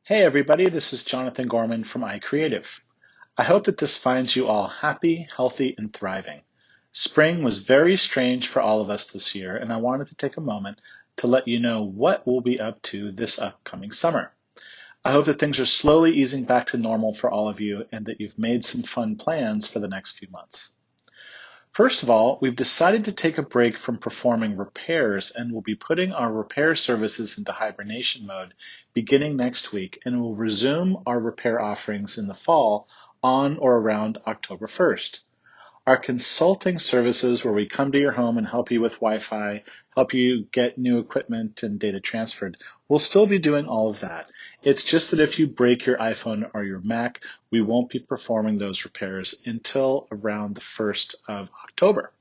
Hey everybody, this is Jonathan Gorman from iCreative. I hope that this finds you all happy, healthy, and thriving. Spring was very strange for all of us this year, and I wanted to take a moment to let you know what we'll be up to this upcoming summer. I hope that things are slowly easing back to normal for all of you and that you've made some fun plans for the next few months. First of all, we've decided to take a break from performing repairs and will be putting our repair services into hibernation mode beginning next week, and will resume our repair offerings in the fall on or around October 1st. Our consulting services, where we come to your home and help you with Wi-Fi, help you get new equipment and data transferred, we'll still be doing all of that. It's just that if you break your iPhone or your Mac, we won't be performing those repairs until around the 1st of October.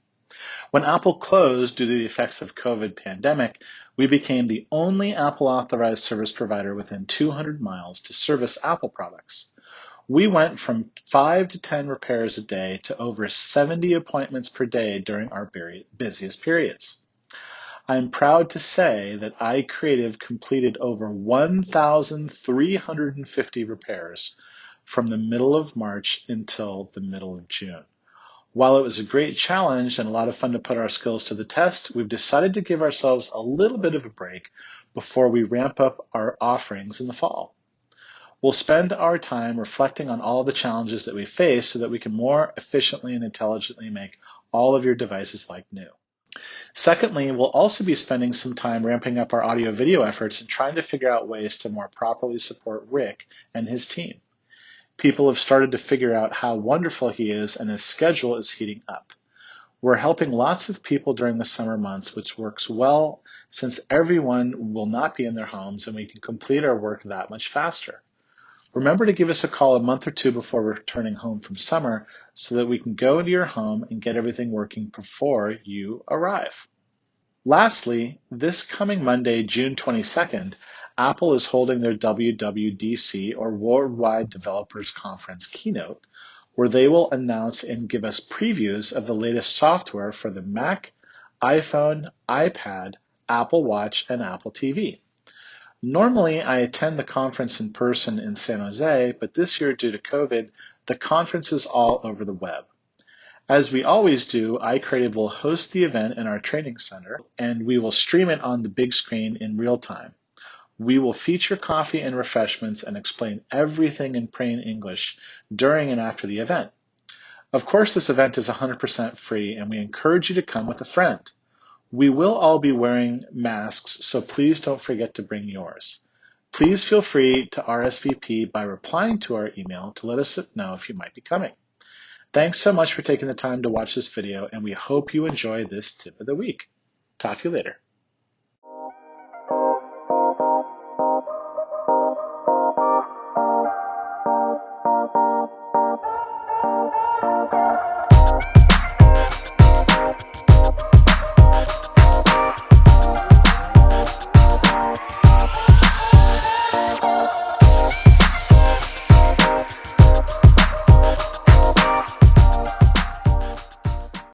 When Apple closed due to the effects of COVID pandemic, we became the only Apple authorized service provider within 200 miles to service Apple products. We went from 5 to 10 repairs a day to over 70 appointments per day during our busiest periods. I'm proud to say that iCreative completed over 1,350 repairs from the middle of March until the middle of June. While it was a great challenge and a lot of fun to put our skills to the test, we've decided to give ourselves a little bit of a break before we ramp up our offerings in the fall. We'll spend our time reflecting on all the challenges that we face so that we can more efficiently and intelligently make all of your devices like new. Secondly, we'll also be spending some time ramping up our audio-video efforts and trying to figure out ways to more properly support Rick and his team. People have started to figure out how wonderful he is, and his schedule is heating up. We're helping lots of people during the summer months, which works well since everyone will not be in their homes and we can complete our work that much faster. Remember to give us a call a month or two before returning home from summer so that we can go into your home and get everything working before you arrive. Lastly, this coming Monday, June 22nd, Apple is holding their WWDC, or Worldwide Developers Conference keynote, where they will announce and give us previews of the latest software for the Mac, iPhone, iPad, Apple Watch, and Apple TV. Normally, I attend the conference in person in San Jose, but this year, due to COVID, the conference is all over the web. As we always do, iCreative will host the event in our training center, and we will stream it on the big screen in real time. We will feature coffee and refreshments and explain everything in plain English during and after the event. Of course, this event is 100% free, and we encourage you to come with a friend. We will all be wearing masks, so please don't forget to bring yours. Please feel free to RSVP by replying to our email to let us know if you might be coming. Thanks so much for taking the time to watch this video, and we hope you enjoy this tip of the week. Talk to you later.